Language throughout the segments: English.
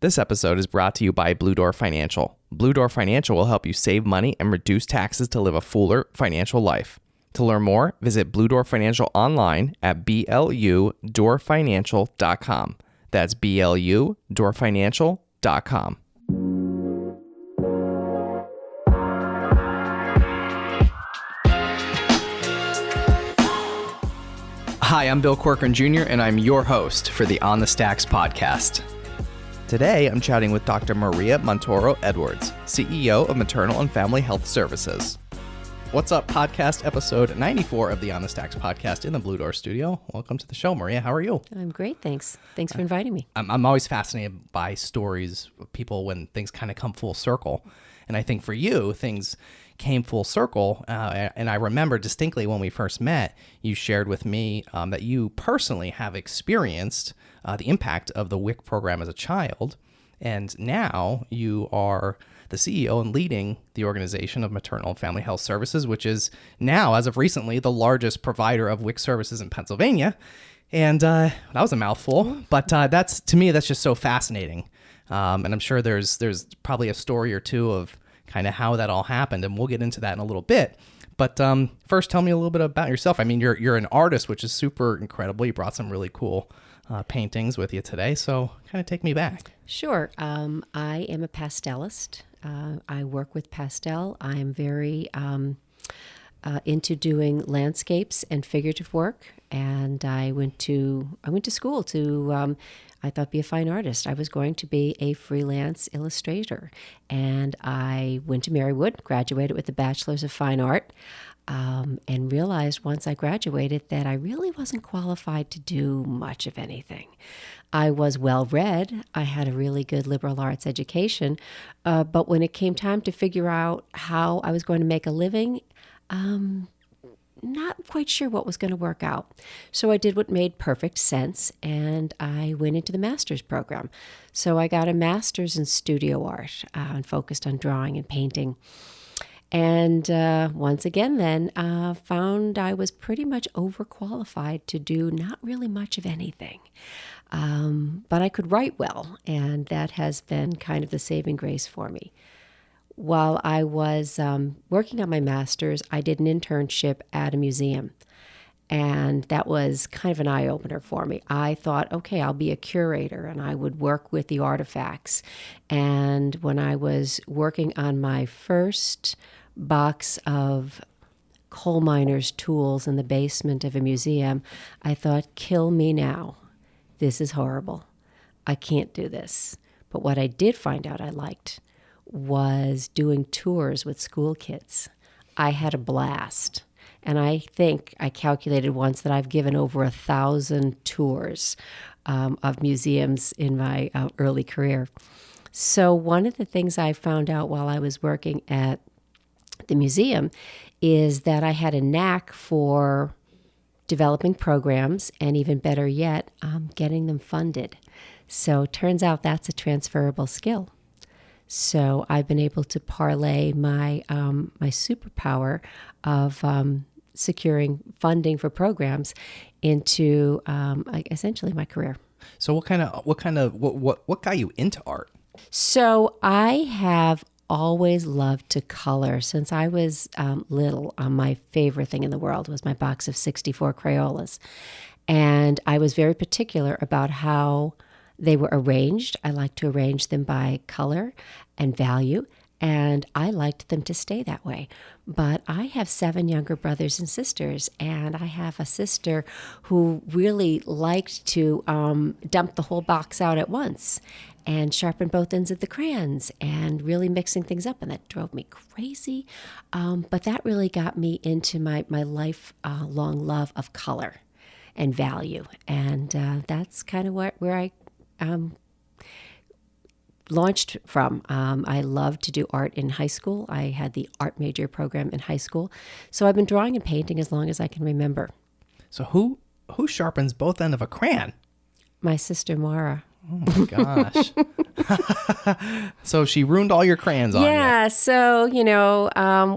This episode is brought to you by Blue Door Financial. Blue Door Financial will help you save money and reduce taxes to live a fuller financial life. To learn more, visit Blue Door Financial online at BLUdoorfinancial.com. That's BLUdoorfinancial.com. Hi, I'm Bill Corcoran Jr., and I'm your host for the On the Stacks podcast. Today, I'm chatting with Dr. Maria Montoro Edwards, CEO of Maternal and Family Health Services. What's up, podcast episode 94 of the On the Stacks podcast in the Blue Door studio. Welcome to the show, Maria. How are you? I'm great, thanks. Thanks for inviting me. I'm always fascinated by stories of people when things kind of come full circle. And I think for you, things came full circle. And I remember distinctly when we first met, you shared with me that you personally have experienced the impact of the WIC program as a child. And now you are the CEO and leading the organization of Maternal and Family Health Services, which is now, as of recently, the largest provider of WIC services in Pennsylvania. And that was a mouthful, but that's, to me, that's just so fascinating. And I'm sure there's probably a story or two of kind of how that all happened, and we'll get into that in a little bit. But first, tell me a little bit about yourself. I mean, you're an artist, which is super incredible. You brought some really cool paintings with you today, so kind of take me back. Sure. I am a pastelist. I work with pastel. I am very into doing landscapes and figurative work, and I went to school to. I thought be a fine artist. I was going to be a freelance illustrator, and I went to Marywood, graduated with a Bachelor's of Fine Art, and realized once I graduated that I really wasn't qualified to do much of anything. I was well-read. I had a really good liberal arts education, but when it came time to figure out how I was going to make a living, not quite sure what was going to work out. So I did what made perfect sense, and I went into the master's program. So I got a master's in studio art and focused on drawing and painting. And once again then, found I was pretty much overqualified to do not really much of anything. But I could write well, and that has been kind of the saving grace for me. While I was working on my master's, I did an internship at a museum, and that was kind of an eye-opener for me. I thought, okay, I'll be a curator, and I would work with the artifacts. And when I was working on my first box of coal miners' tools in the basement of a museum, I thought, kill me now. This is horrible. I can't do this. But what I did find out I liked was doing tours with school kids. I had a blast. And I think I calculated once that I've given over 1,000 tours of museums in my early career. So one of the things I found out while I was working at the museum is that I had a knack for developing programs, and even better yet, getting them funded. So it turns out that's a transferable skill. So I've been able to parlay my superpower of securing funding for programs into essentially my career. So what got you into art? So I have always loved to color. Since I was little, my favorite thing in the world was my box of 64 Crayolas. And I was very particular about how they were arranged. I liked to arrange them by color and value, and I liked them to stay that way. But I have 7 younger brothers and sisters, and I have a sister who really liked to dump the whole box out at once and sharpen both ends of the crayons and really mixing things up, and that drove me crazy. But that really got me into my lifelong love of color and value, and that's kind of where I launched from. I loved to do art in high school. I had the art major program in high school. So I've been drawing and painting as long as I can remember. So who sharpens both ends of a crayon? My sister Mara. Oh my gosh. So she ruined all your crayons on you. Yeah, so,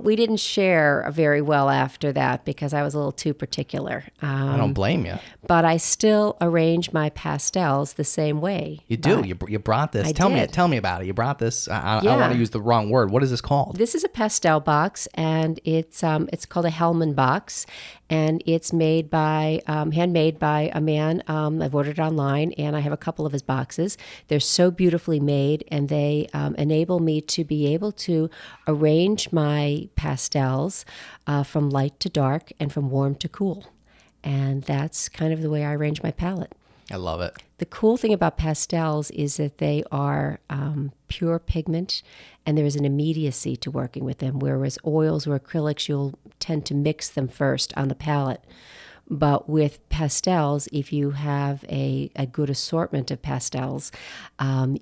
we didn't share very well after that because I was a little too particular. I don't blame you. But I still arrange my pastels the same way. You do. You brought this. I Tell did. me about it. You brought this. I Yeah. want to use the wrong word. What is this called? This is a pastel box, and it's called a Hellman box, and it's made by handmade by a man. I've ordered it online, and I have a couple of his boxes. They're so beautifully made, and they enable me to be able to arrange my pastels from light to dark and from warm to cool. And that's kind of the way I arrange my palette. I love it. The cool thing about pastels is that they are pure pigment, and there is an immediacy to working with them, whereas oils or acrylics, you'll tend to mix them first on the palette. But with pastels, if you have a good assortment of pastels,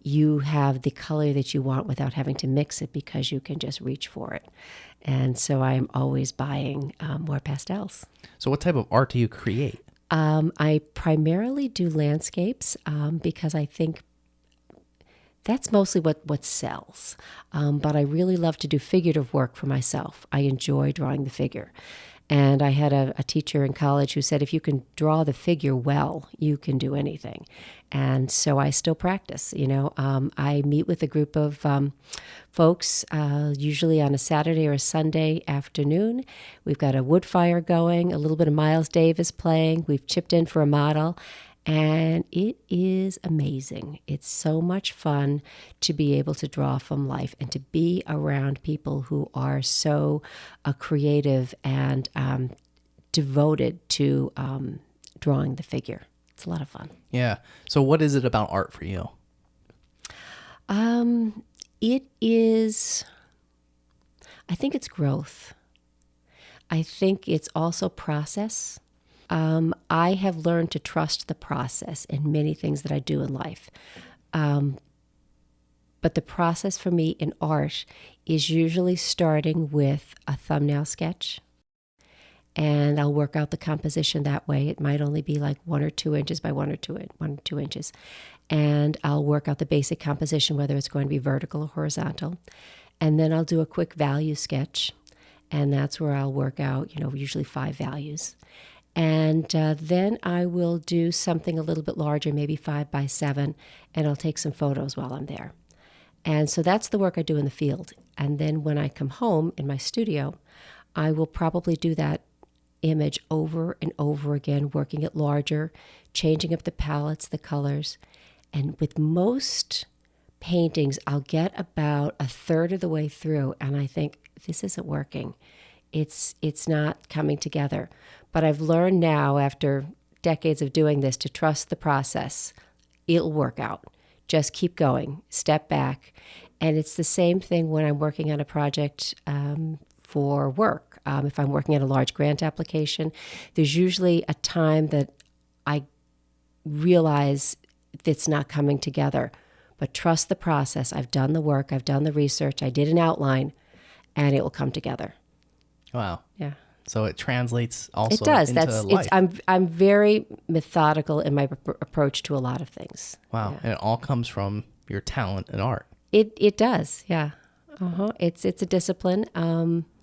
you have the color that you want without having to mix it because you can just reach for it. And so I'm always buying more pastels. So what type of art do you create? I primarily do landscapes because I think that's mostly what sells. But I really love to do figurative work for myself. I enjoy drawing the figure. And I had a teacher in college who said, if you can draw the figure well, you can do anything. And so I still practice. I meet with a group of folks, usually on a Saturday or a Sunday afternoon. We've got a wood fire going, a little bit of Miles Davis playing. We've chipped in for a model. And it is amazing. It's so much fun to be able to draw from life and to be around people who are so creative and devoted to drawing the figure. It's a lot of fun. Yeah. So what is it about art for you? It is, I think it's growth. I think it's also process. I have learned to trust the process in many things that I do in life. But the process for me in art is usually starting with a thumbnail sketch. And I'll work out the composition that way. It might only be like 1 or 2 inches by 1 or 2 inches. And I'll work out the basic composition, whether it's going to be vertical or horizontal. And then I'll do a quick value sketch. And that's where I'll work out, usually 5 values. And then I will do something a little bit larger, maybe 5 by 7, and I'll take some photos while I'm there. And so that's the work I do in the field. And then when I come home in my studio, I will probably do that image over and over again, working it larger, changing up the palettes, the colors. And with most paintings, I'll get about a third of the way through, and I think, this isn't working. It's not coming together. But I've learned now, after decades of doing this, to trust the process. It'll work out. Just keep going. Step back. And it's the same thing when I'm working on a project for work. If I'm working on a large grant application, there's usually a time that I realize it's not coming together. But trust the process. I've done the work. I've done the research. I did an outline, and it will come together. Wow. Yeah. So it translates also it does. into life. I'm very methodical in my approach to a lot of things. Wow. Yeah. And it all comes from your talent in art. It does. Yeah. It's a discipline.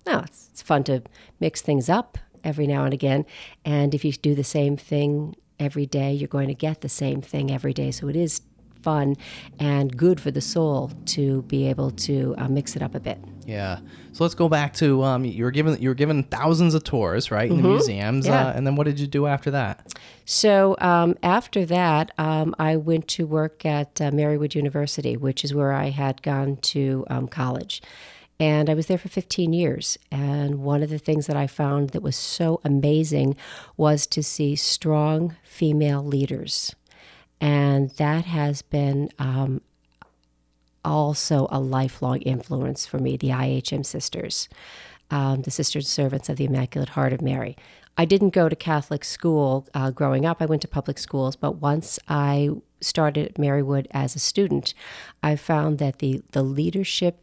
It's fun to mix things up every now and again. And if you do the same thing every day, you're going to get the same thing every day. So it is fun and good for the soul to be able to mix it up a bit. Yeah. So let's go back to you were given thousands of tours, right, in the museums. Yeah. And then what did you do after that? So after that, I went to work at Marywood University, which is where I had gone to college. And I was there for 15 years. And one of the things that I found that was so amazing was to see strong female leaders. And that has been also a lifelong influence for me, the IHM sisters, the Sisters Servants of the Immaculate Heart of Mary. I didn't go to Catholic school growing up. I went to public schools. But once I started at Marywood as a student, I found that the leadership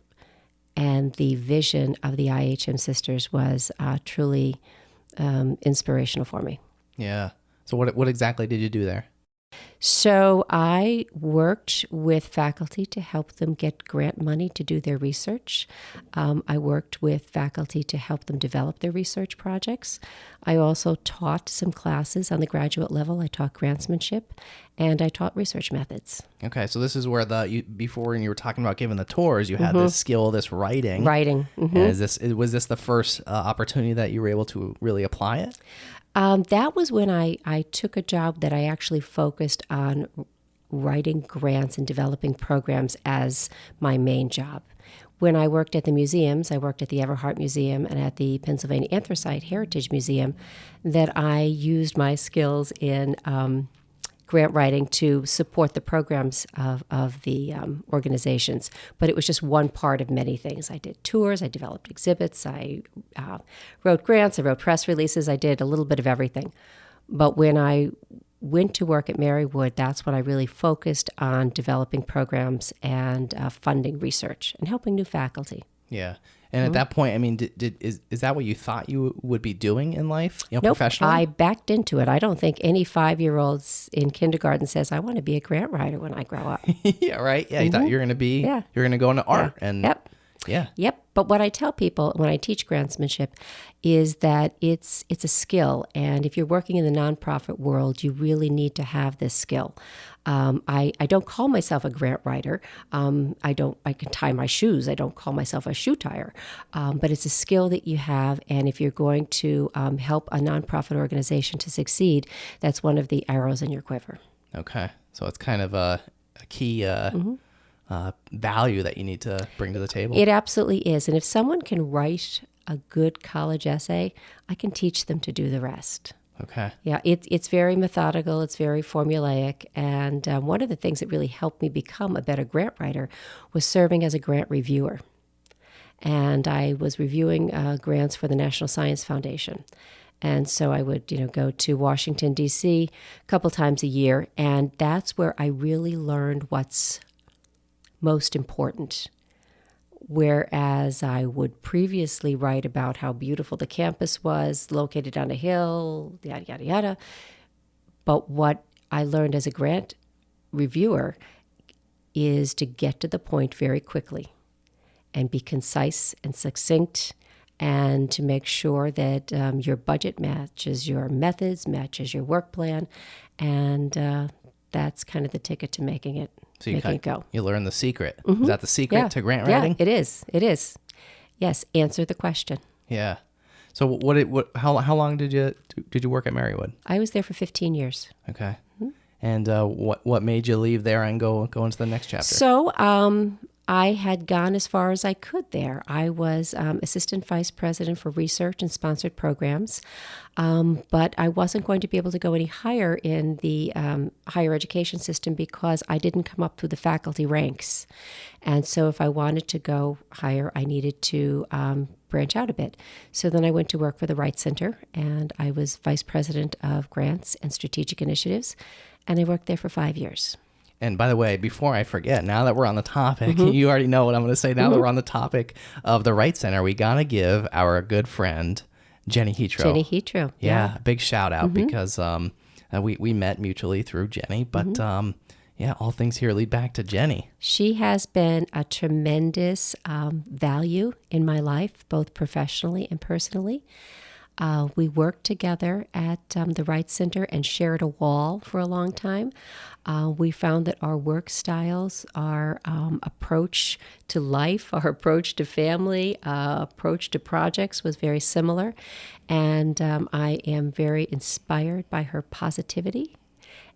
and the vision of the IHM sisters was truly inspirational for me. Yeah. So what exactly did you do there? So I worked with faculty to help them get grant money to do their research. I worked with faculty to help them develop their research projects. I also taught some classes on the graduate level. I taught Grantsmanship, and I taught research methods. Okay, so this is where before when you were talking about giving the tours, you had this skill, this writing. Writing. Mm-hmm. And was this the first opportunity that you were able to really apply it? That was when I took a job that I actually focused on writing grants and developing programs as my main job. When I worked at the museums, I worked at the Everhart Museum and at the Pennsylvania Anthracite Heritage Museum, that I used my skills in grant writing to support the programs of the organizations. But it was just one part of many things. I did tours, I developed exhibits, I wrote grants, I wrote press releases, I did a little bit of everything. But when I went to work at Marywood, that's when I really focused on developing programs and funding research and helping new faculty. Yeah. And at that point, I mean, is that what you thought you would be doing in life, Nope, professionally? I backed into it. I don't think any 5-year-olds in kindergarten says, I want to be a grant writer when I grow up. Yeah, right? Yeah, you thought you were going to you're going to go into art. And Yep. Yeah. Yep. But what I tell people when I teach grantsmanship is that it's a skill. And if you're working in the nonprofit world, you really need to have this skill. I don't call myself a grant writer. I can tie my shoes. I don't call myself a shoe tire. But it's a skill that you have. And if you're going to help a nonprofit organization to succeed, that's one of the arrows in your quiver. Okay. So it's kind of a key value that you need to bring to the table. It absolutely is. And if someone can write a good college essay, I can teach them to do the rest. Okay. Yeah, it's very methodical. It's very formulaic. And one of the things that really helped me become a better grant writer was serving as a grant reviewer. And I was reviewing grants for the National Science Foundation. And so I would, go to Washington, D.C. a couple times a year. And that's where I really learned what's most important. Whereas I would previously write about how beautiful the campus was, located on a hill, yada, yada, yada. But what I learned as a grant reviewer is to get to the point very quickly and be concise and succinct, and to make sure that your budget matches your methods, matches your work plan. And that's kind of the ticket to making it. So making it go. You learn the secret. Is that the secret to grant writing? Yeah, it is. It is. Yes, answer the question. Yeah. So how long did you work at Marywood? I was there for 15 years. Okay. And what made you leave there and go into the next chapter? So I had gone as far as I could there. I was assistant vice president for research and sponsored programs, but I wasn't going to be able to go any higher in the higher education system because I didn't come up through the faculty ranks. And so if I wanted to go higher, I needed to branch out a bit. So then I went to work for the Wright Center, and I was vice president of grants and strategic initiatives, and I worked there for 5 years. And by the way, before I forget, now that we're on the topic, you already know what I'm going to say. Now that we're on the topic of the Wright Center, we got to give our good friend, Jenny Hetro. Jenny Hetro. Yeah, a big shout out because we met mutually through Jenny. But all things here lead back to Jenny. She has been a tremendous value in my life, both professionally and personally. We worked together at the Wright Center and shared a wall for a long time. We found that our work styles, our approach to life, our approach to family, approach to projects was very similar. And I am very inspired by her positivity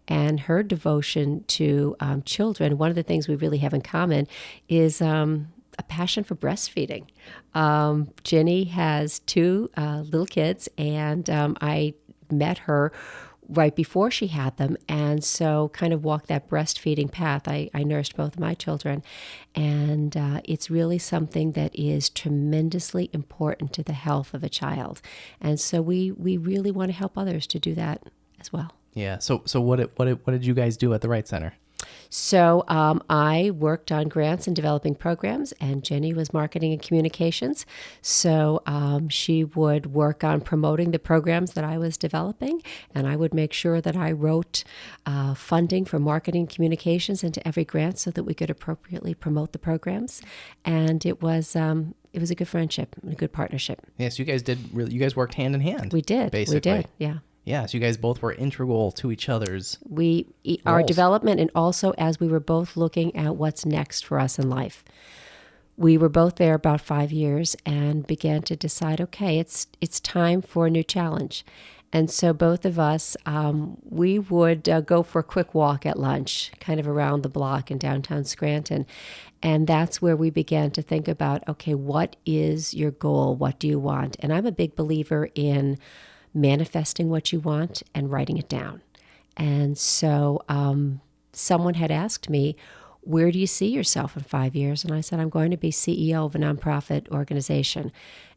and her devotion to children. One of the things we really have in common is a passion for breastfeeding. Jenny has 2 little kids, and I met her right before she had them, and so kind of walked that breastfeeding path. I nursed both of my children, and it's really something that is tremendously important to the health of a child. And so we really want to help others to do that as well. Yeah. So what did you guys do at the Wright Center? So I worked on grants and developing programs, and Jenny was marketing and communications. So she would work on promoting the programs that I was developing, and I would make sure that I wrote funding for marketing and communications into every grant so that we could appropriately promote the programs. And it was a good friendship, a good partnership. Yes, you you guys worked hand in hand. We did. Basically. We did, yeah. Yeah, so you guys both were integral to each other's our roles. development, and also as we were both looking at what's next for us in life. We were both there about 5 years and began to decide, okay, it's time for a new challenge. And so both of us, we would go for a quick walk at lunch, kind of around the block in downtown Scranton. And that's where we began to think about, okay, what is your goal? What do you want? And I'm a big believer in manifesting what you want and writing it down. And so someone had asked me, where do you see yourself in 5 years? And I said, I'm going to be CEO of a nonprofit organization.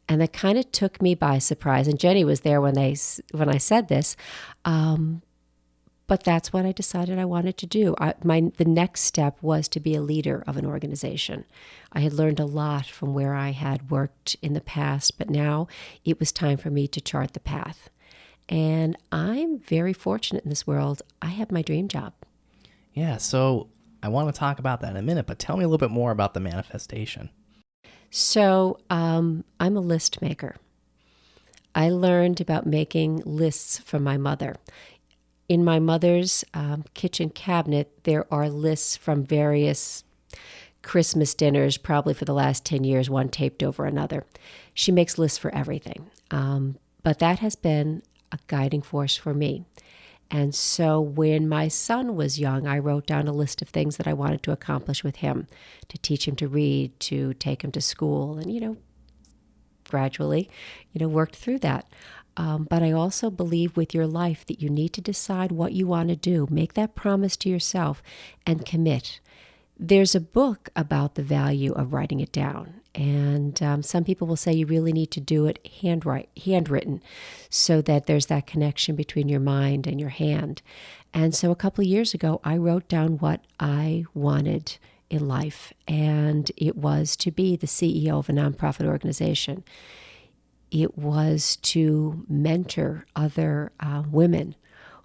And that kind of took me by surprise. And Jenny was there when I said this. But that's what I decided I wanted to do. The next step was to be a leader of an organization. I had learned a lot from where I had worked in the past, but now it was time for me to chart the path. And I'm very fortunate in this world. I have my dream job. Yeah, so I want to talk about that in a minute, but tell me a little bit more about the manifestation. So I'm a list maker. I learned about making lists from my mother. In my mother's kitchen cabinet, there are lists from various Christmas dinners, probably for the last 10 years, one taped over another. She makes lists for everything. But that has been a guiding force for me. And so when my son was young, I wrote down a list of things that I wanted to accomplish with him, to teach him to read, to take him to school, and, gradually, worked through that. But I also believe with your life that you need to decide what you want to do. Make that promise to yourself and commit. There's a book about the value of writing it down. And some people will say you really need to do it handwritten so that there's that connection between your mind and your hand. And so a couple of years ago, I wrote down what I wanted in life. And it was to be the CEO of a nonprofit organization. It was to mentor other women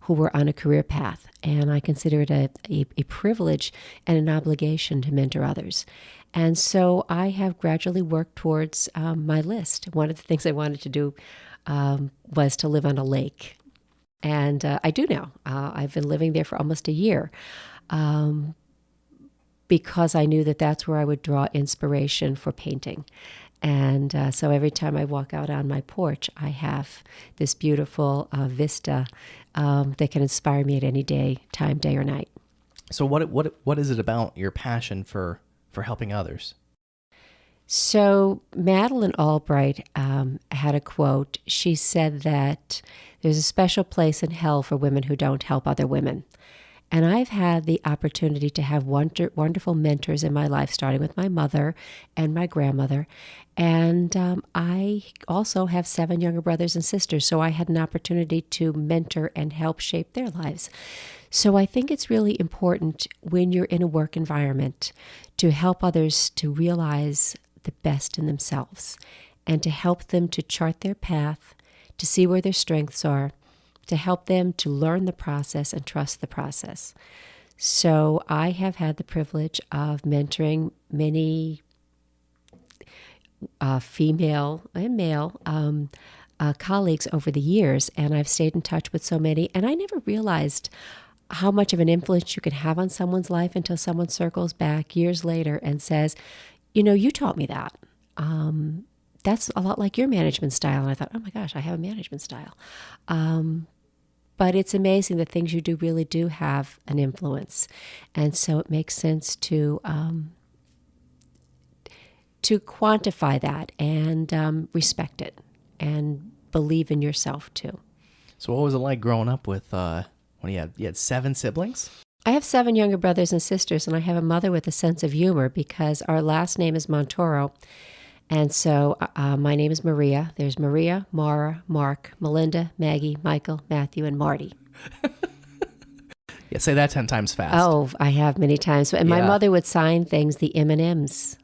who were on a career path. And I consider it a privilege and an obligation to mentor others. And so I have gradually worked towards my list. One of the things I wanted to do was to live on a lake. And I do now. I've been living there for almost a year because I knew that that's where I would draw inspiration for painting. And so every time I walk out on my porch, I have this beautiful vista that can inspire me at any time, day or night. So what is it about your passion for helping others? So Madeleine Albright had a quote. She said that there's a special place in hell for women who don't help other women. And I've had the opportunity to have wonderful mentors in my life, starting with my mother and my grandmother. And I also have 7 younger brothers and sisters, so I had an opportunity to mentor and help shape their lives. So I think it's really important when you're in a work environment to help others to realize the best in themselves and to help them to chart their path, to see where their strengths are, to help them to learn the process and trust the process. So I have had the privilege of mentoring many female and male colleagues over the years, and I've stayed in touch with so many, and I never realized how much of an influence you can have on someone's life until someone circles back years later and says, you taught me that. That's a lot like your management style. And I thought, oh my gosh, I have a management style. But it's amazing that things you do really do have an influence. And so it makes sense to quantify that and respect it and believe in yourself too. So what was it like growing up with, you had 7 siblings? I have 7 younger brothers and sisters, and I have a mother with a sense of humor because our last name is Montoro. And so my name is Maria. There's Maria, Mara, Mark, Melinda, Maggie, Michael, Matthew, and Marty. Yeah, say that 10 times fast. Oh, I have many times. And my Yeah. mother would sign things the M&Ms.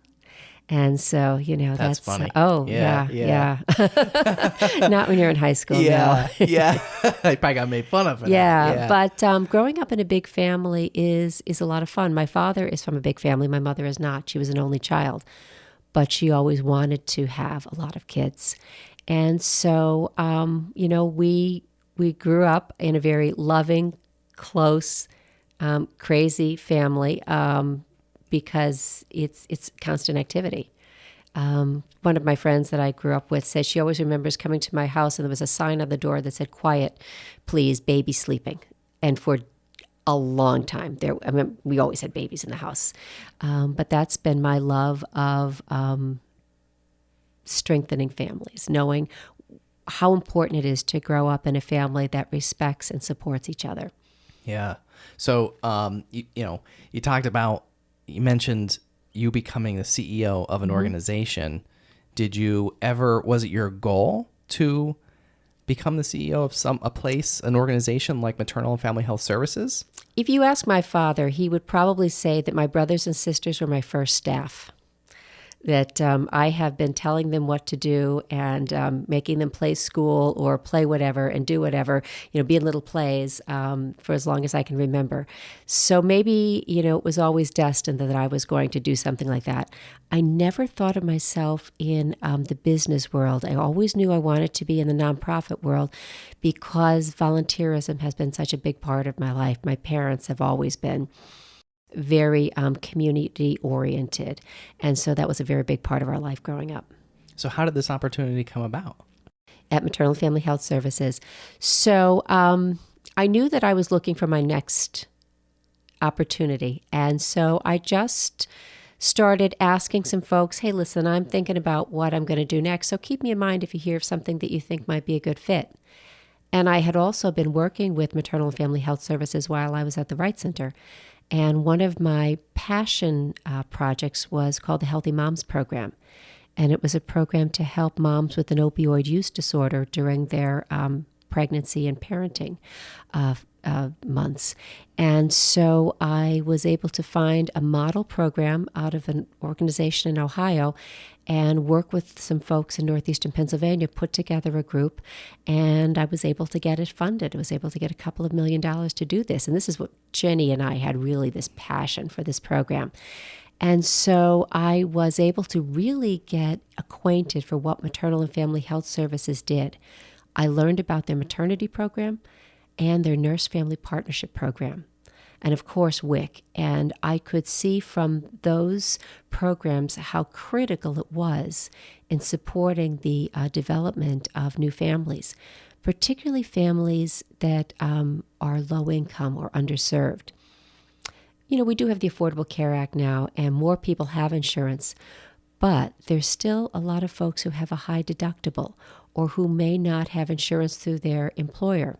And so, That's funny. Oh, Yeah, yeah. Not when you're in high school, no. Yeah. I probably got made fun of for that. Yeah, but growing up in a big family is a lot of fun. My father is from a big family. My mother is not. She was an only child, but she always wanted to have a lot of kids. And so, we grew up in a very loving, close, crazy family because it's constant activity. One of my friends that I grew up with says she always remembers coming to my house and there was a sign on the door that said, "Quiet, please, baby sleeping." And for a long time, we always had babies in the house. But that's been my love of strengthening families, knowing how important it is to grow up in a family that respects and supports each other. Yeah. So, you mentioned you becoming the CEO of an organization. Was it your goal to become the CEO of an organization like Maternal and Family Health Services? If you ask my father, he would probably say that my brothers and sisters were my first staff. That I have been telling them what to do and making them play school or play whatever and do whatever, be in little plays for as long as I can remember. So maybe, it was always destined that I was going to do something like that. I never thought of myself in the business world. I always knew I wanted to be in the nonprofit world because volunteerism has been such a big part of my life. My parents have always been very community-oriented. And so that was a very big part of our life growing up. So how did this opportunity come about? At Maternal Family Health Services. So I knew that I was looking for my next opportunity. And so I just started asking some folks, "Hey, listen, I'm thinking about what I'm going to do next. So keep me in mind if you hear of something that you think might be a good fit." And I had also been working with Maternal and Family Health Services while I was at the Wright Center. And one of my passion projects was called the Healthy Moms Program. And it was a program to help moms with an opioid use disorder during their pregnancy and parenting months. And so I was able to find a model program out of an organization in Ohio and work with some folks in northeastern Pennsylvania, put together a group, and I was able to get it funded. I was able to get a couple of $1 million to do this. And this is what Jenny and I had really this passion for this program. And so I was able to really get acquainted for what Maternal and Family Health Services did. I learned about their maternity program and their nurse-family partnership program, and of course WIC. And I could see from those programs how critical it was in supporting the development of new families, particularly families that are low income or underserved. We do have the Affordable Care Act now, and more people have insurance, but there's still a lot of folks who have a high deductible or who may not have insurance through their employer.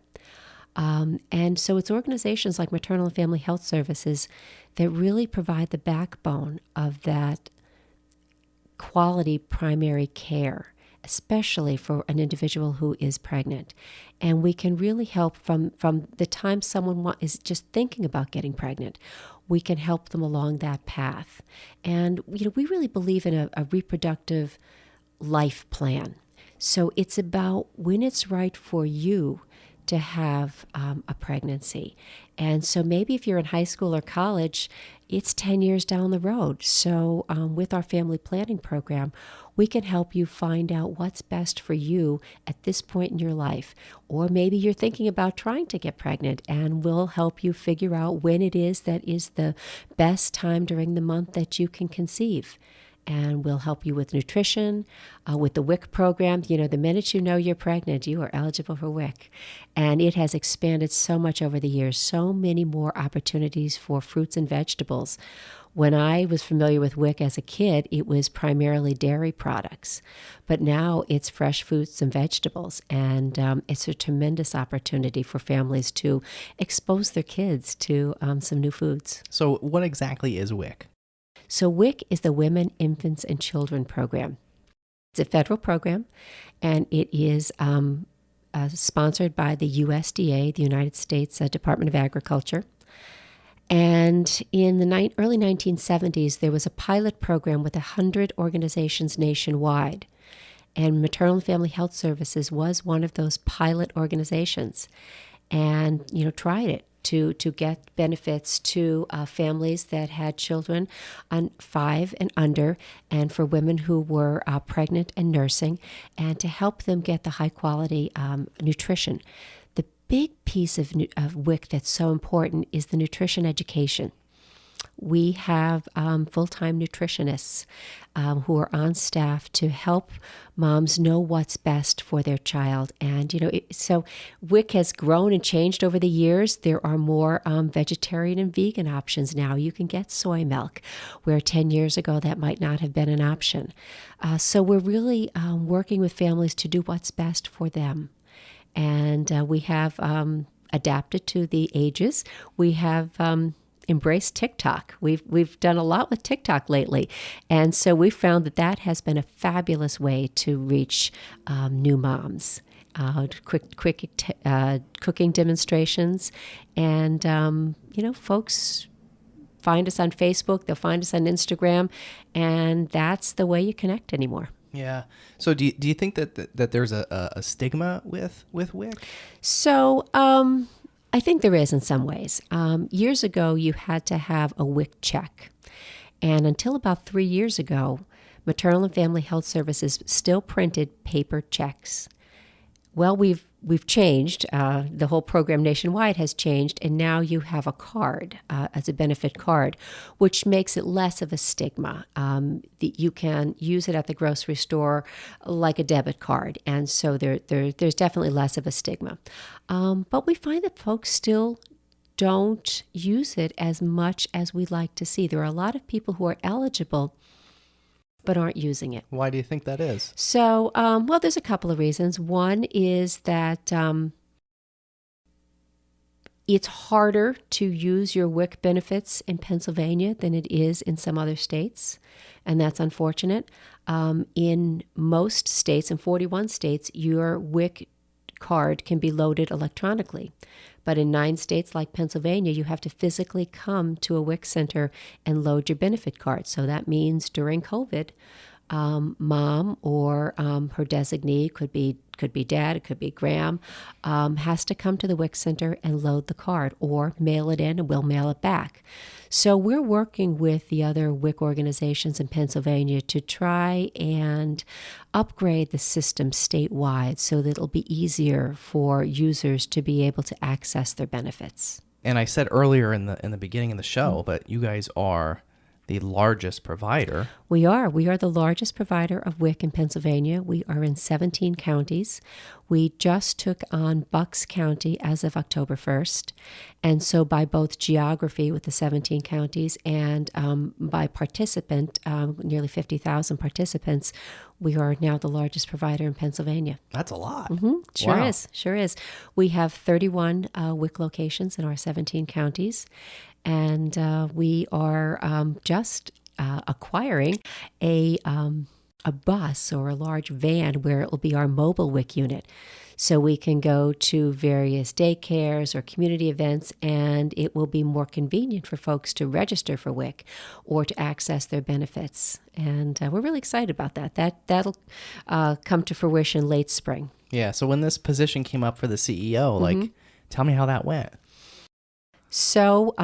And so it's organizations like Maternal and Family Health Services that really provide the backbone of that quality primary care, especially for an individual who is pregnant. And we can really help from the time someone is just thinking about getting pregnant. We can help them along that path. And we really believe in a reproductive life plan. So it's about when it's right for you to have a pregnancy. And so maybe if you're in high school or college, it's 10 years down the road. So with our family planning program, we can help you find out what's best for you at this point in your life. Or maybe you're thinking about trying to get pregnant, and we'll help you figure out when it is that is the best time during the month that you can conceive. And we'll help you with nutrition, with the WIC program. The minute you know you're pregnant, you are eligible for WIC. And it has expanded so much over the years, so many more opportunities for fruits and vegetables. When I was familiar with WIC as a kid, it was primarily dairy products. But now it's fresh fruits and vegetables. And it's a tremendous opportunity for families to expose their kids to some new foods. So what exactly is WIC? So WIC is the Women, Infants, and Children program. It's a federal program, and it is sponsored by the USDA, the United States Department of Agriculture. And in the early 1970s, there was a pilot program with 100 organizations nationwide. And Maternal Family Health Services was one of those pilot organizations, and tried it to get benefits to families that had children on 5 and under, and for women who were pregnant and nursing, and to help them get the high quality nutrition. The big piece of WIC that's so important is the nutrition education. We have full-time nutritionists who are on staff to help moms know what's best for their child. And, so WIC has grown and changed over the years. There are more vegetarian and vegan options now. You can get soy milk, where 10 years ago that might not have been an option. So we're really working with families to do what's best for them. And we have adapted to the ages. We have embrace TikTok. We've done a lot with TikTok lately, and so we found that has been a fabulous way to reach new moms. Quick cooking demonstrations, and folks find us on Facebook. They'll find us on Instagram, and that's the way you connect anymore. Yeah. So do you think that there's a stigma with WIC? So I think there is in some ways. Years ago, you had to have a WIC check. And until about 3 years ago, Maternal and Family Health Services still printed paper checks. Well, we've changed. The whole program nationwide has changed, and now you have a card as a benefit card, which makes it less of a stigma. You can use it at the grocery store like a debit card, and so there's definitely less of a stigma. But we find that folks still don't use it as much as we'd like to see. There are a lot of people who are eligible but aren't using it. Why do you think that is? So, there's a couple of reasons. One is that it's harder to use your WIC benefits in Pennsylvania than it is in some other states, and that's unfortunate. In most states, in 41 states, your WIC card can be loaded electronically. But in 9 states like Pennsylvania, you have to physically come to a WIC center and load your benefit card. So that means during COVID, mom or her designee, could be dad, it could be Graham, has to come to the WIC center and load the card or mail it in, and we'll mail it back. So we're working with the other WIC organizations in Pennsylvania to try and upgrade the system statewide so that it'll be easier for users to be able to access their benefits. And I said earlier in the beginning of the show, but you guys are the largest provider. We are the largest provider of WIC in Pennsylvania. We are in 17 counties. We just took on Bucks County as of October 1st. And so by both geography with the 17 counties and by participant, nearly 50,000 participants, we are now the largest provider in Pennsylvania. That's a lot. Mm-hmm. Sure is. We have 31 WIC locations in our 17 counties. And we are just acquiring a bus or a large van where it will be our mobile WIC unit. So we can go to various daycares or community events, and it will be more convenient for folks to register for WIC or to access their benefits. And we're really excited about that. That'll come to fruition late spring. Yeah. So when this position came up for the CEO, tell me how that went. So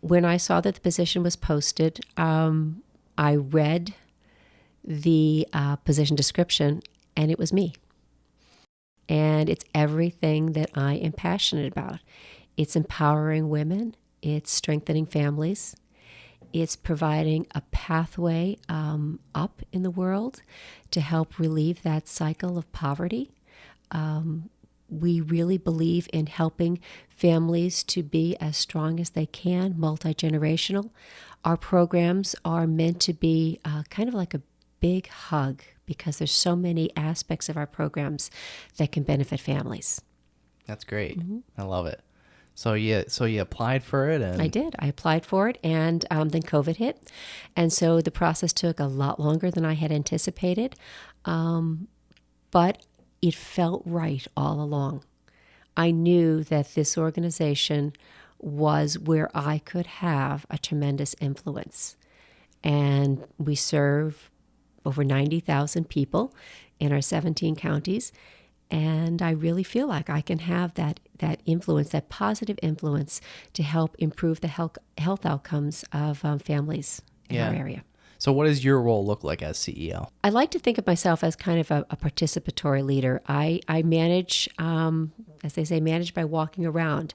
when I saw that the position was posted, I read the position description, and it was me. And it's everything that I am passionate about. It's empowering women. It's strengthening families. It's providing a pathway up in the world to help relieve that cycle of poverty. We really believe in helping families to be as strong as they can, multi-generational. Our programs are meant to be kind of like a big hug because there's so many aspects of our programs that can benefit families. That's great. Mm-hmm. I love it. So you applied for it? And I did. I applied for it, and then COVID hit. And so the process took a lot longer than I had anticipated. But it felt right all along. I knew that this organization was where I could have a tremendous influence. And we serve over 90,000 people in our 17 counties. And I really feel like I can have that influence, that positive influence, to help improve the health outcomes of families in our area. So what does your role look like as CEO? I like to think of myself as kind of a participatory leader. I manage, as they say, manage by walking around.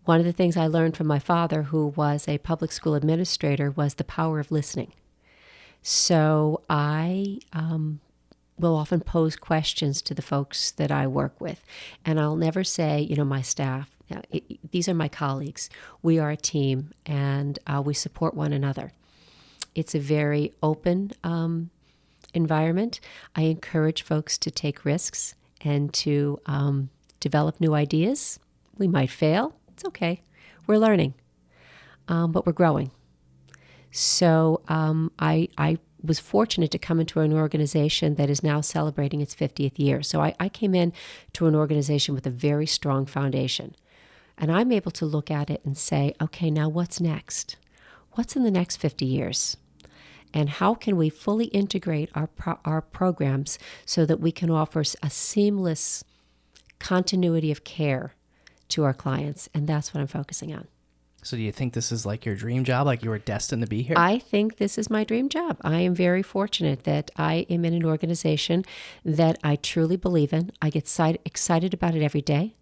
One of the things I learned from my father, who was a public school administrator, was the power of listening. So I will often pose questions to the folks that I work with. And I'll never say, my staff, these are my colleagues. We are a team, and we support one another. It's a very open environment. I encourage folks to take risks and to develop new ideas. We might fail. It's okay. We're learning, but we're growing. So I was fortunate to come into an organization that is now celebrating its 50th year. So I came in to an organization with a very strong foundation. And I'm able to look at it and say, okay, now what's next? What's in the next 50 years? And how can we fully integrate our programs so that we can offer a seamless continuity of care to our clients? And that's what I'm focusing on. So do you think this is like your dream job, like you were destined to be here? I think this is my dream job. I am very fortunate that I am in an organization that I truly believe in. I get excited about it every day.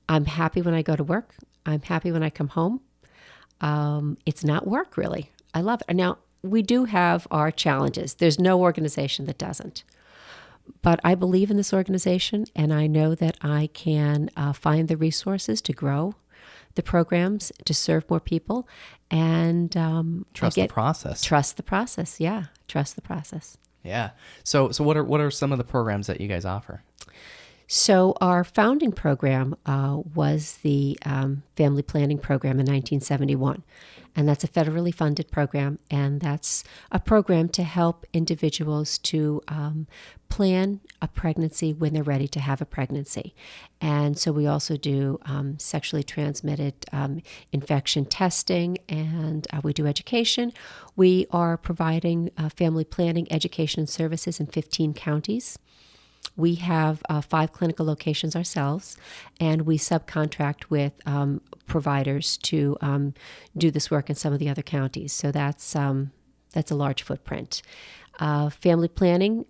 I'm happy when I go to work. I'm happy when I come home. It's not work, really. I love it. Now, we do have our challenges. There's no organization that doesn't. But I believe in this organization, and I know that I can find the resources to grow the programs, to serve more people, and trust the process. Trust the process, yeah. Trust the process. Yeah. So what are some of the programs that you guys offer? So our founding program was the Family Planning Program in 1971. And that's a federally funded program. And that's a program to help individuals to plan a pregnancy when they're ready to have a pregnancy. And so we also do sexually transmitted infection testing, and we do education. We are providing family planning, education, and services in 15 counties. We have 5 clinical locations ourselves, and we subcontract with providers to do this work in some of the other counties. So that's a large footprint. Family planning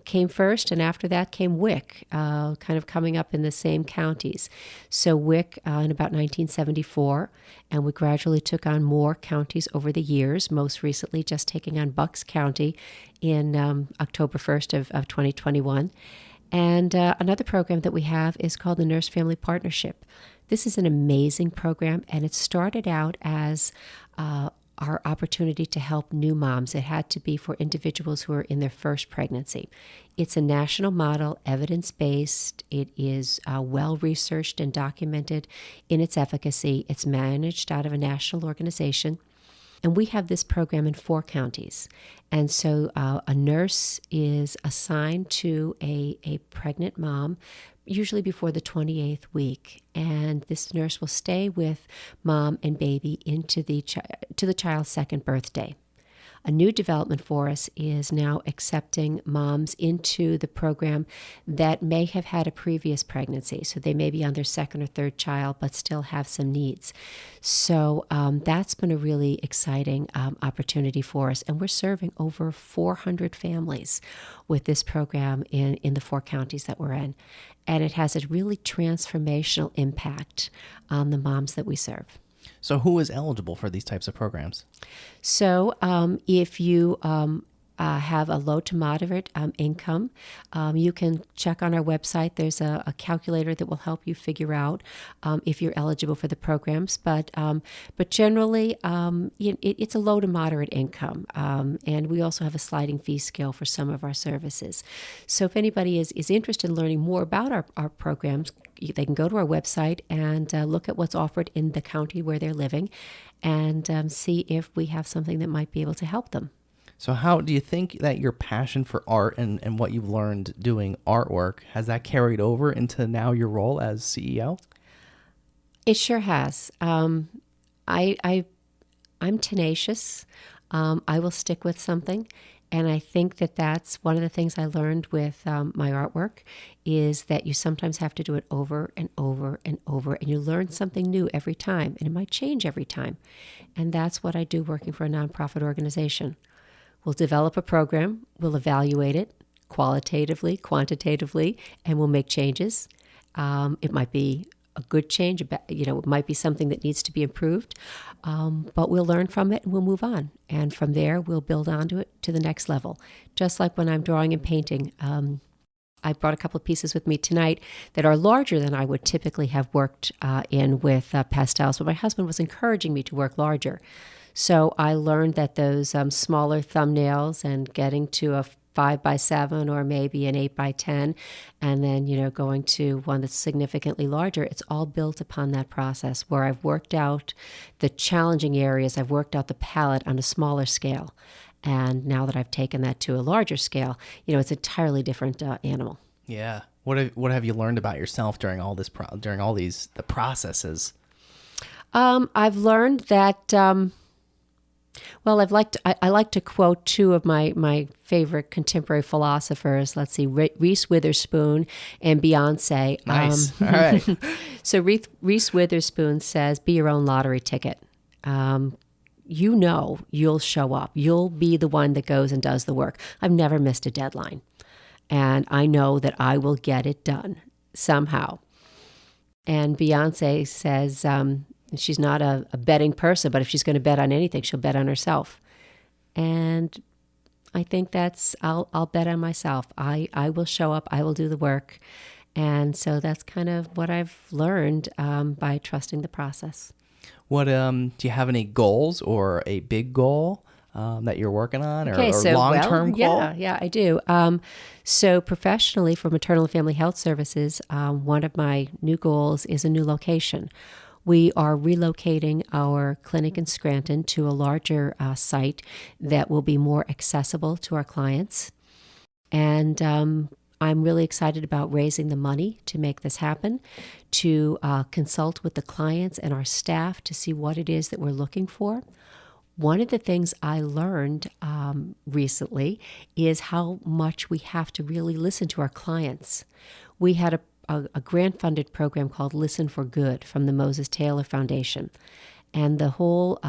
came first, and after that came WIC, kind of coming up in the same counties. So WIC in about 1974, and we gradually took on more counties over the years, most recently just taking on Bucks County in October 1st of 2021. And another program that we have is called the Nurse Family Partnership. This is an amazing program, and it started out as our opportunity to help new moms. It had to be for individuals who are in their first pregnancy. It's a national model, evidence-based. It is well-researched and documented in its efficacy. It's managed out of a national organization. And we have this program in 4 counties. And so a nurse is assigned to a pregnant mom, usually before the 28th week. And this nurse will stay with mom and baby into to the child's second birthday. A new development for us is now accepting moms into the program that may have had a previous pregnancy. So they may be on their second or third child, but still have some needs. So that's been a really exciting opportunity for us. And we're serving over 400 families with this program in the 4 counties that we're in. And it has a really transformational impact on the moms that we serve. So who is eligible for these types of programs? So if you have a low to moderate income, you can check on our website. There's a calculator that will help you figure out if you're eligible for the programs. But generally, it's a low to moderate income. And we also have a sliding fee scale for some of our services. So if anybody is interested in learning more about our programs, they can go to our website and look at what's offered in the county where they're living and see if we have something that might be able to help them. So how do you think that your passion for art and what you've learned doing artwork, has that carried over into now your role as CEO? It sure has. I'm tenacious. I will stick with something. And I think that that's one of the things I learned with my artwork is that you sometimes have to do it over and over and over, and you learn something new every time, and it might change every time. And that's what I do working for a nonprofit organization. We'll develop a program, we'll evaluate it qualitatively, quantitatively, and we'll make changes. It might be a good change, it might be something that needs to be improved, but we'll learn from it and we'll move on. And from there, we'll build onto it to the next level. Just like when I'm drawing and painting, I brought a couple of pieces with me tonight that are larger than I would typically have worked in with pastels, but my husband was encouraging me to work larger. So I learned that those smaller thumbnails and getting to a 5x7 or maybe an 8x10, and then, going to one that's significantly larger, it's all built upon that process where I've worked out the challenging areas, I've worked out the palette on a smaller scale. And now that I've taken that to a larger scale, it's an entirely different animal. Yeah. What have you learned about yourself during all this, during all the processes? I've learned that, I like to quote two of my favorite contemporary philosophers. Let's see, Reese Witherspoon and Beyonce. Nice. All right. So Reese Witherspoon says, be your own lottery ticket. You'll show up. You'll be the one that goes and does the work. I've never missed a deadline. And I know that I will get it done somehow. And Beyonce says, she's not a betting person, but if she's going to bet on anything, she'll bet on herself. And I think I'll bet on myself. I will show up. I will do the work. And so that's kind of what I've learned by trusting the process. What do you have any goals or a big goal that you're working on, or long-term goal? Yeah, I do. So professionally for Maternal Family Health Services, one of my new goals is a new location. We are relocating our clinic in Scranton to a larger site that will be more accessible to our clients. And I'm really excited about raising the money to make this happen, to consult with the clients and our staff to see what it is that we're looking for. One of the things I learned recently is how much we have to really listen to our clients. We had a grant-funded program called Listen for Good from the Moses Taylor Foundation. And the whole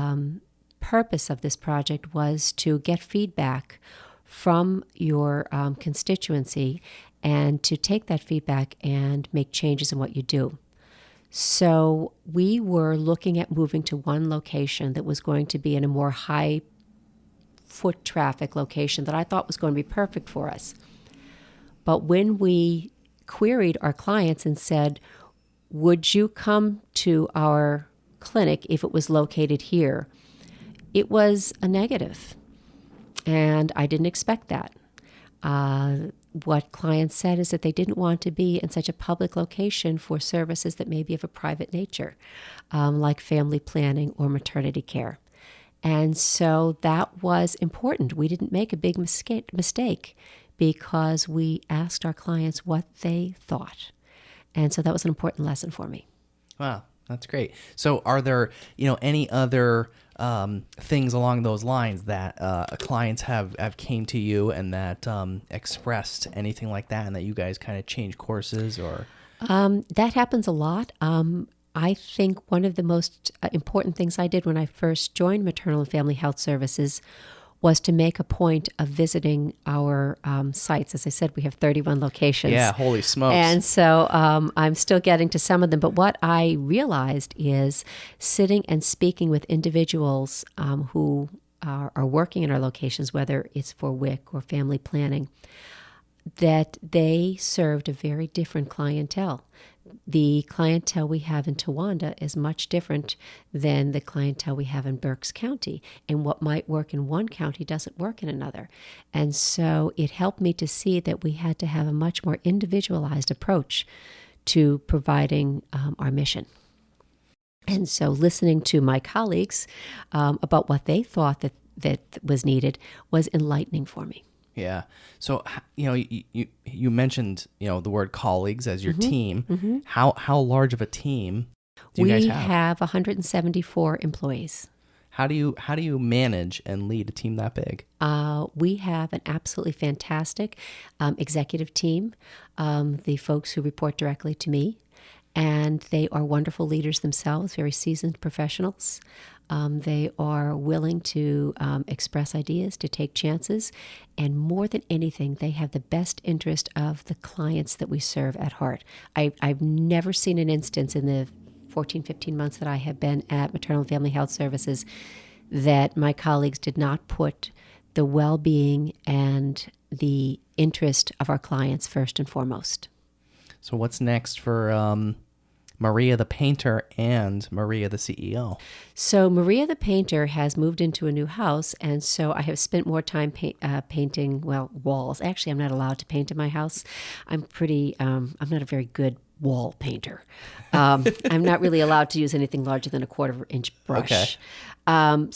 purpose of this project was to get feedback from your constituency and to take that feedback and make changes in what you do. So we were looking at moving to one location that was going to be in a more high foot traffic location that I thought was going to be perfect for us. But when we queried our clients and said, would you come to our clinic if it was located here? It was a negative. And I didn't expect that. What clients said is that they didn't want to be in such a public location for services that may be of a private nature, like family planning or maternity care. And so that was important. We didn't make a big mistake because we asked our clients what they thought. And so that was an important lesson for me. Wow, that's great. So are there, any other things along those lines that clients have came to you and that expressed anything like that, and that you guys kind of change courses or? That happens a lot. I think one of the most important things I did when I first joined Maternal and Family Health Services was to make a point of visiting our sites. As I said, we have 31 locations. Yeah, holy smokes. And so I'm still getting to some of them. But what I realized is sitting and speaking with individuals who are working in our locations, whether it's for WIC or family planning, that they served a very different clientele. The clientele we have in Towanda is much different than the clientele we have in Berks County. And what might work in one county doesn't work in another. And so it helped me to see that we had to have a much more individualized approach to providing our mission. And so listening to my colleagues about what they thought that was needed was enlightening for me. Yeah. So, you mentioned, the word colleagues as your team. Mm-hmm. How large of a team do you guys We have? have 174 employees. How do you manage and lead a team that big? We have an absolutely fantastic executive team, the folks who report directly to me, and they are wonderful leaders themselves, very seasoned professionals. They are willing to express ideas, to take chances, and more than anything, they have the best interest of the clients that we serve at heart. I've never seen an instance in the 14, 15 months that I have been at Maternal Family Health Services that my colleagues did not put the well-being and the interest of our clients first and foremost. So what's next for Maria the painter and Maria the CEO? So Maria the painter has moved into a new house, and so I have spent more time painting, well, walls. Actually, I'm not allowed to paint in my house. I'm not a very good wall painter. I'm not really allowed to use anything larger than a 1/4-inch brush. Okay.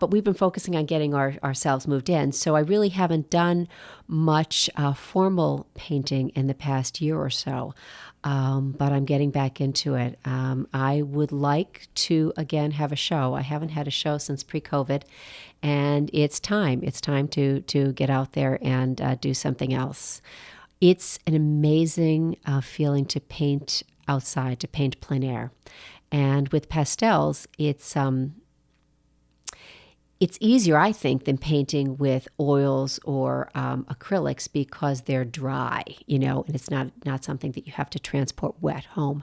But we've been focusing on getting ourselves moved in. So I really haven't done much formal painting in the past year or so. But I'm getting back into it. I would like to, again, have a show. I haven't had a show since pre-COVID, and it's time. It's time to get out there and do something else. It's an amazing feeling to paint outside, to paint plein air. And with pastels, it's easier, I think, than painting with oils or acrylics because they're dry, and it's not something that you have to transport wet home.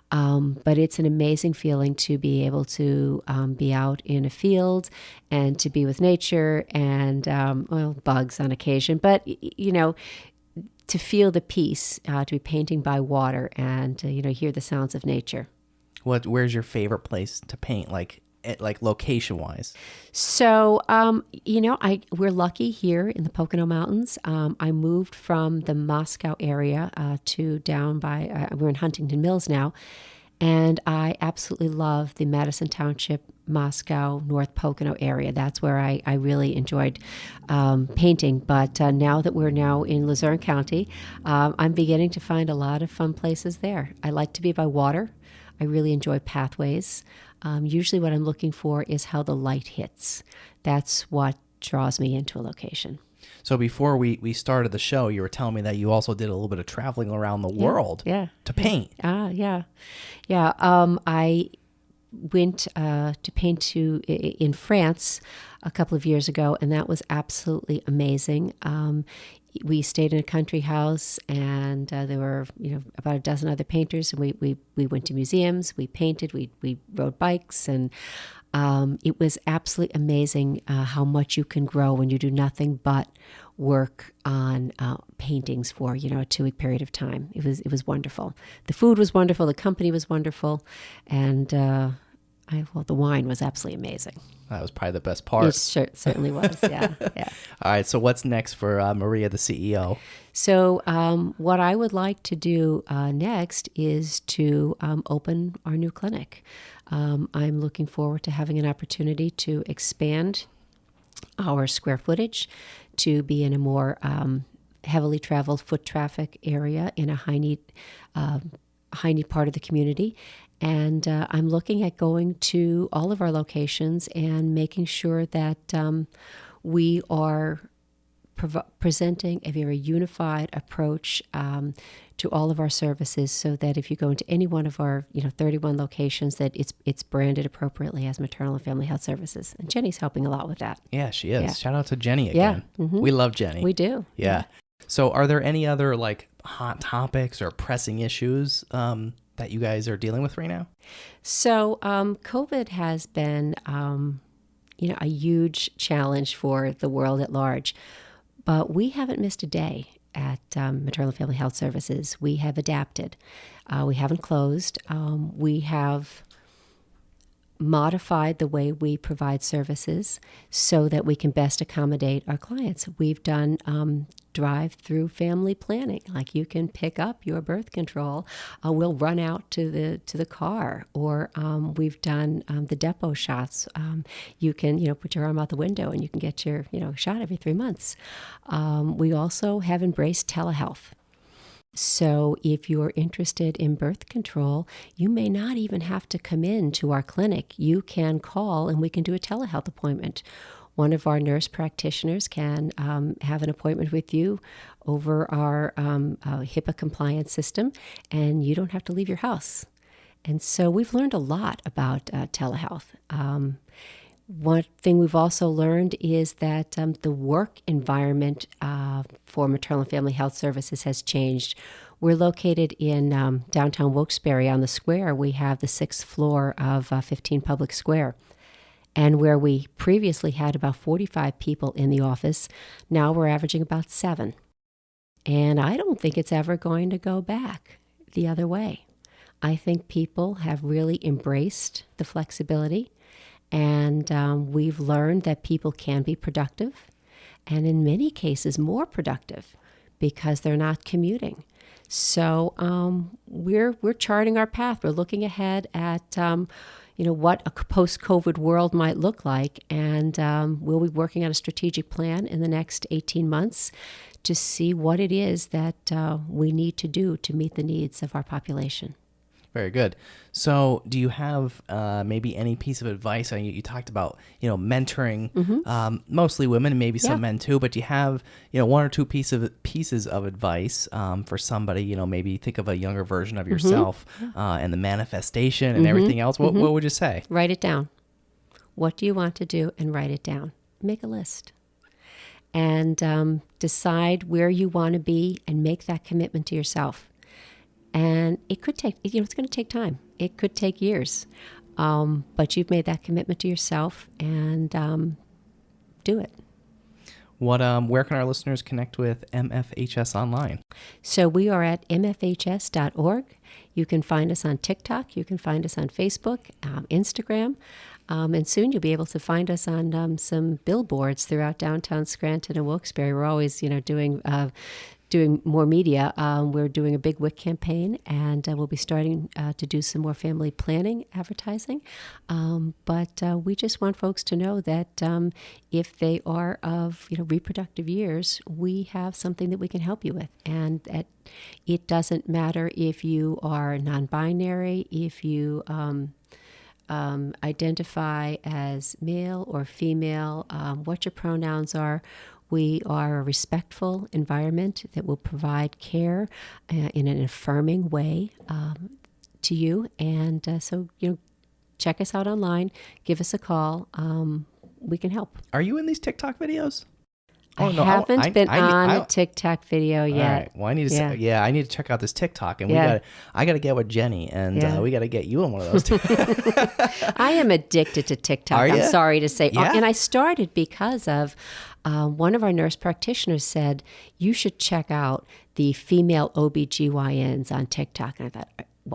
But it's an amazing feeling to be able to be out in a field and to be with nature and, bugs on occasion. But, to feel the peace, to be painting by water and to, hear the sounds of nature. Where's your favorite place to paint, like location wise? So, we're lucky here in the Pocono Mountains. I moved from the Moscow area to down by, we're in Huntington Mills now, and I absolutely love the Madison Township, Moscow, North Pocono area. That's where I really enjoyed painting. But now that we're now in Luzerne County, I'm beginning to find a lot of fun places there. I like to be by water. I really enjoy pathways. Usually what I'm looking for is how the light hits. That's what draws me into a location. So before we started the show, you were telling me that you also did a little bit of traveling around the world to paint. Yeah. I went to paint in France a couple of years ago, and that was absolutely amazing. We stayed in a country house, and there were about a dozen other painters, and we went to museums, we painted, we rode bikes, and it was absolutely amazing how much you can grow when you do nothing but work on paintings for a 2-week period of time. It was wonderful. The food was wonderful, the company was wonderful, and the wine was absolutely amazing. That was probably the best part. It certainly was, yeah. All right, so what's next for Maria, the CEO? So what I would like to do next is to open our new clinic. I'm looking forward to having an opportunity to expand our square footage to be in a more heavily traveled foot traffic area in a high need part of the community. And I'm looking at going to all of our locations and making sure that we are presenting a very unified approach to all of our services, so that if you go into any one of our 31 locations, that it's branded appropriately as Maternal and Family Health Services. And Jenny's helping a lot with that. Yeah, she is. Yeah. Shout out to Jenny again. Yeah. Mm-hmm. We love Jenny. We do. Yeah. So are there any other hot topics or pressing issues that you guys are dealing with right now? So COVID has been a huge challenge for the world at large, but we haven't missed a day at Maternal Family Health Services. We have adapted. We haven't closed. We have modified the way we provide services so that we can best accommodate our clients. We've done drive-through family planning, like you can pick up your birth control. We'll run out to the car, or we've done the depot shots. You can put your arm out the window and you can get your shot every 3 months. We also have embraced telehealth. So if you're interested in birth control, you may not even have to come in to our clinic. You can call and we can do a telehealth appointment. One of our nurse practitioners can have an appointment with you over our HIPAA compliance system, and you don't have to leave your house. And so we've learned a lot about telehealth. One thing we've also learned is that the work environment for Maternal and Family Health Services has changed. We're located in downtown Wilkes-Barre on the square. We have the 6th floor of 15 Public Square. And where we previously had about 45 people in the office, now we're averaging about 7. And I don't think it's ever going to go back the other way. I think people have really embraced the flexibility, and we've learned that people can be productive, and in many cases more productive because they're not commuting. So we're charting our path. We're looking ahead at what a post-COVID world might look like, and we'll be working on a strategic plan in the next 18 months to see what it is that we need to do to meet the needs of our population. Very good. So do you have maybe any piece of advice? You talked about, mentoring mostly women, maybe some men too, but do you have, one or two pieces of advice for somebody, maybe think of a younger version of yourself and the manifestation and everything else. What would you say? Write it down. What do you want to do? And write it down. Make a list. And decide where you want to be and make that commitment to yourself. And it could take, it's going to take time. It could take years. But you've made that commitment to yourself, and do it. Where can our listeners connect with MFHS online? So we are at mfhs.org. You can find us on TikTok. You can find us on Facebook, Instagram. And soon you'll be able to find us on some billboards throughout downtown Scranton and Wilkes-Barre. We're always, doing more media. We're doing a big WIC campaign, and we'll be starting to do some more family planning advertising. But we just want folks to know that if they are of reproductive years, we have something that we can help you with, and that it doesn't matter if you are non-binary, if you identify as male or female, what your pronouns are. We are a respectful environment that will provide care in an affirming way to you. And so, check us out online. Give us a call. We can help. Are you in these TikTok videos? I haven't been on a TikTok video yet. All right. Well, I need to. I need to check out this TikTok, and I got to get with Jenny, and we got to get you on one of those too. I am addicted to TikTok. I'm sorry to say, and I started because of one of our nurse practitioners said you should check out the female OBGYNs on TikTok, and I thought,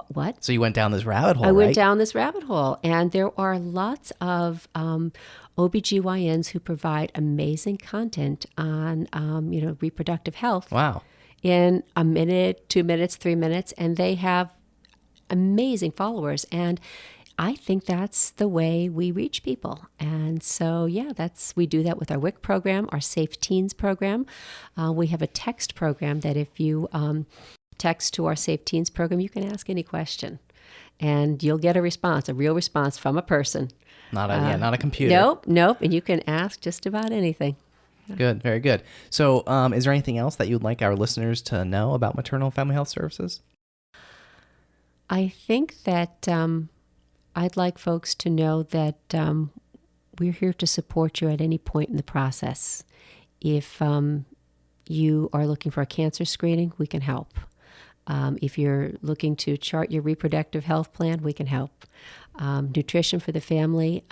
what? So you went down this rabbit hole, I went down this rabbit hole, and there are lots of OBGYNs who provide amazing content on, reproductive health. Wow. In a minute, 2 minutes, 3 minutes, and they have amazing followers. And I think that's the way we reach people. And so, we do that with our WIC program, our Safe Teens program. We have a text program that if you text to our Safe Teens program, you can ask any question, and you'll get a response, a real response from a person. Not a computer. Nope. And you can ask just about anything. Good, very good. So, is there anything else that you'd like our listeners to know about Maternal and Family Health Services? I think that I'd like folks to know that we're here to support you at any point in the process. If you are looking for a cancer screening, we can help. If you're looking to chart your reproductive health plan, we can help. Nutrition for the family,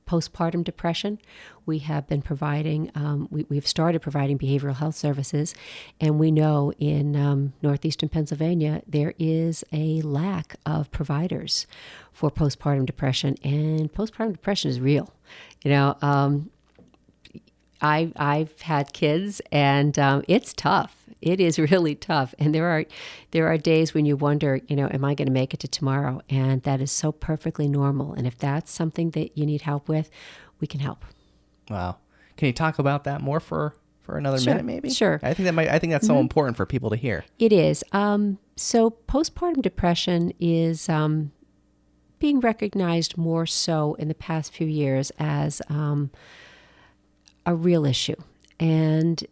postpartum depression, we have been providing, we've started providing behavioral health services, and we know in northeastern Pennsylvania there is a lack of providers for postpartum depression, and postpartum depression is real. I've had kids, and it's tough. It is really tough. And there are days when you wonder, am I going to make it to tomorrow? And that is so perfectly normal. And if that's something that you need help with, we can help. Wow. Can you talk about that more for for another minute, maybe? Sure. I think that's so important for people to hear. It is. So postpartum depression is being recognized more so in the past few years as a real issue. And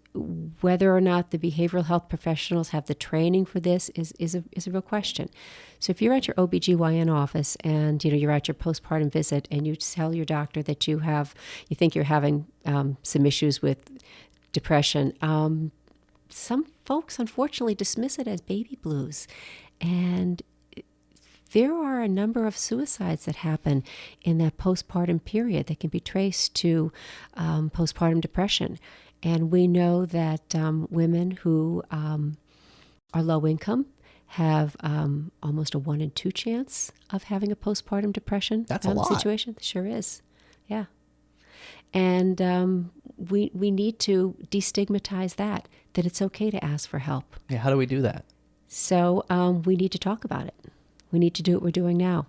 whether or not the behavioral health professionals have the training for this is a real question. So if you're at your OBGYN office and you're at your postpartum visit and you tell your doctor that you think you're having some issues with depression, some folks unfortunately dismiss it as baby blues. And there are a number of suicides that happen in that postpartum period that can be traced to postpartum depression. And we know that women who are low income have almost a 1 in 2 chance of having a postpartum depression. That's a lot. Situation. Sure is. Yeah. And we need to destigmatize that it's okay to ask for help. Yeah, how do we do that? So we need to talk about it. We need to do what we're doing now.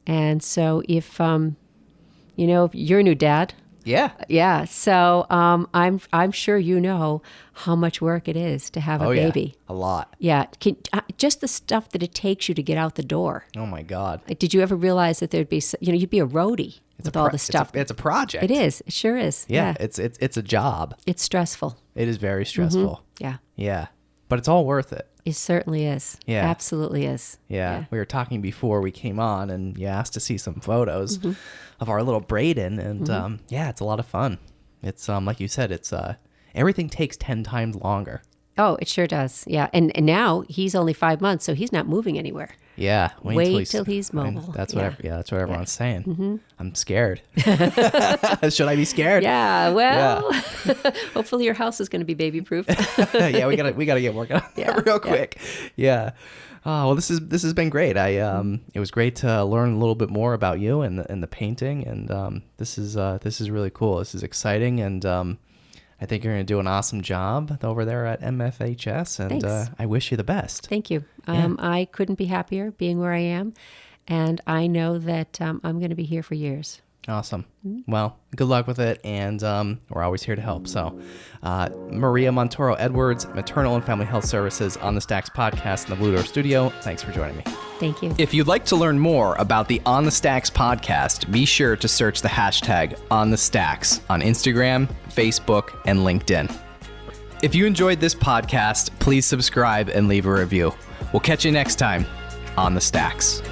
And so if you're a new dad. Yeah. Yeah. So I'm sure you know how much work it is to have a baby. Yeah. A lot. Yeah. Just the stuff that it takes you to get out the door. Oh my God. Did you ever realize that there'd be, you'd be a roadie with all the stuff? It's a project. It is. It sure is. Yeah. It's a job. It's stressful. It is very stressful. Yeah. Yeah. But it's all worth it. It certainly is. Yeah. Absolutely is. Yeah. We were talking before we came on, and you asked to see some photos of our little Braden, and it's a lot of fun. It's like you said, it's everything takes 10 times longer. Oh, it sure does. Yeah. And now he's only 5 months, so he's not moving anywhere. Yeah. Wait till he's mobile. That's what that's what everyone's saying. I'm scared. Should I be scared? Yeah. Well, hopefully your house is going to be baby proof. Yeah, we gotta get working on that real quick. Yeah. Oh, well, this has been great. It was great to learn a little bit more about you and the painting, and this is really cool. This is exciting, and I think you're going to do an awesome job over there at MFHS, and I wish you the best. Thank you. I couldn't be happier being where I am, and I know that I'm going to be here for years. Awesome. Well, good luck with it, and we're always here to help. So, Maria Montoro Edwards, Maternal and Family Health Services on the Stacks podcast in the Blue Door Studio. Thanks for joining me. Thank you. If you'd like to learn more about the On the Stacks podcast, be sure to search the hashtag On the Stacks on Instagram, Facebook, and LinkedIn. If you enjoyed this podcast, please subscribe and leave a review. We'll catch you next time on the Stacks.